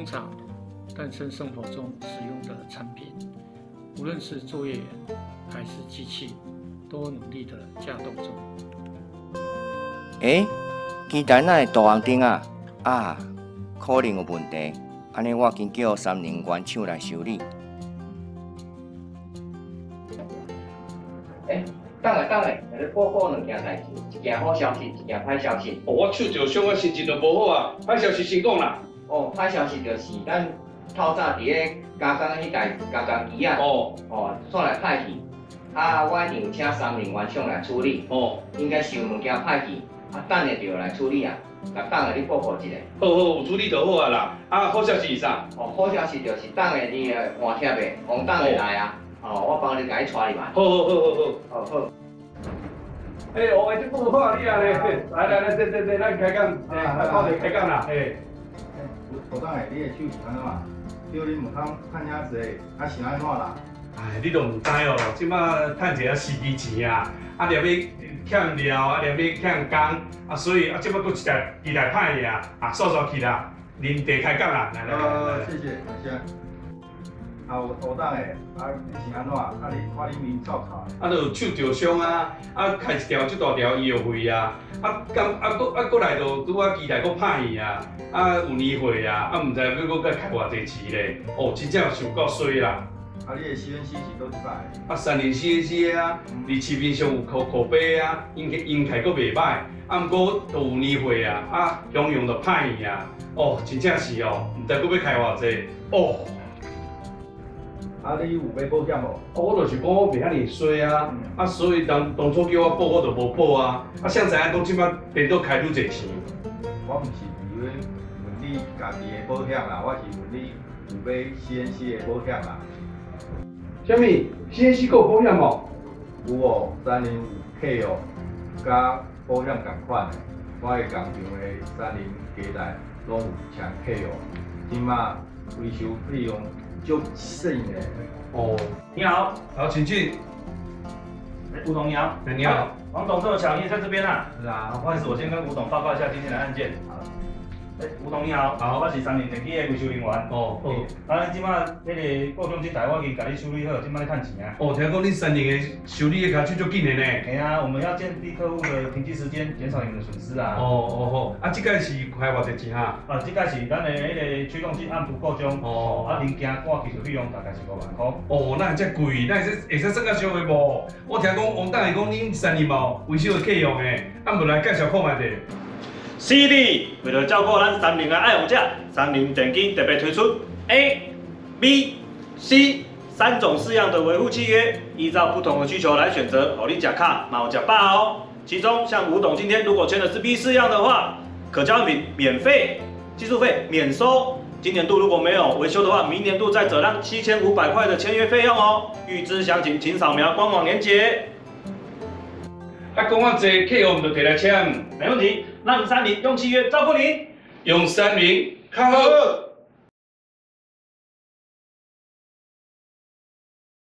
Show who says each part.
Speaker 1: 工厂诞生生活中使用的产品，无论是作业员还是机器，都努力的架动中。
Speaker 2: 机台哪会大红灯啊？可能有问题。安尼我先叫3人员手来修理。等下，下咧报告两件代志，一件好消息，一件歹消息。
Speaker 3: 我手就伤，我心情就无好啊。歹消息先讲啦。
Speaker 2: 歹消息就是咱透早伫咧加工迄台加工机啊，煞来歹去，我一定请3人员上来处理。应该是有物件歹去，等下就来处理啊。等下你报告一下。
Speaker 3: 好，有处理就好啊啦。好消息是啥？
Speaker 2: 好消息就是等下你换贴的，黄等下来啊。我帮你甲伊带入来。好。
Speaker 3: 我这不好你啊咧，来，这，咱开讲，到底开讲啦，
Speaker 4: 学长你的手是安怎啊？叫你唔通趁遐济，是安怎啦？
Speaker 3: 你都唔知哦，即马趁一个司机钱啊，连要欠料，连要欠工，所以即马佫一台机台歹去啊，速去啦，恁地开讲啦，来。
Speaker 4: 谢谢，感谢。学长你是安怎？你看你面臭臭。
Speaker 3: 就手着伤啊，开一条即大条医药费啊，过来就拄机台佫歹去啊，有年岁啊，唔知要佫开偌济钱咧，真正受够衰啦。
Speaker 4: 你的 CNC 是倒一摆
Speaker 3: 3年 CNC 啊，伫市面上有口碑啊，因开佫袂歹，毋过都有年岁啊，用就歹去啊，真正是唔知佫要开偌济
Speaker 4: 你有买保险无？
Speaker 3: 我就是讲我袂遐尼衰啊，所以当初叫我报我就无报啊，谁知影讲即摆变倒开愈侪钱。
Speaker 4: 我毋是以为问你家己的保险啦，我是问你有买 CNC 的保险啦。
Speaker 3: 啥物 CNC 有保险无？
Speaker 4: 有3年契哦，甲保险同款的，我的工厂的3年机台拢有请契哦，即马维修费用。就省的
Speaker 5: 你好，
Speaker 3: 请进。
Speaker 5: 吴董你好，
Speaker 3: 你好，
Speaker 5: 王董这么巧，你也在这边啊？
Speaker 3: 是啊。
Speaker 5: 不好意思，我先跟吴董报告一下今天的案件。吴董你好，我是3年电机的维修人员。即摆迄个故障这台我已经甲你修理好，即摆咧趁钱啊。
Speaker 3: 听讲你3年的修理的卡手足紧的呢。
Speaker 5: 系啊，我们要降低客户的停机时间，减少你们的损失啊。
Speaker 3: 好，这个是开偌济钱哈？
Speaker 5: 这个是咱的迄个驱动器按图故障，零件挂技术费用大概是5万块。
Speaker 3: 那会遮贵，那会使算较俗的无？我听讲王董会讲恁3年无维修的契用的，无来介绍看卖者。
Speaker 5: 是的，为了照顾咱3菱的爱用者，3菱电机特别推出 A、B、C 3种式样的维护契约，依照不同的需求来选择，好你吃卡，冇吃饱哦。其中像吴董今天如果签的是 B 式样的话，可交换品免费，技术费免收。今年度如果没有维修的话，明年度再折让7500块的签约费用哦。预知详情，请扫描官网链接。
Speaker 3: 讲我这契约唔就摕来签？
Speaker 5: 没问题，让3菱用契约照顾您，
Speaker 3: 用3菱较好。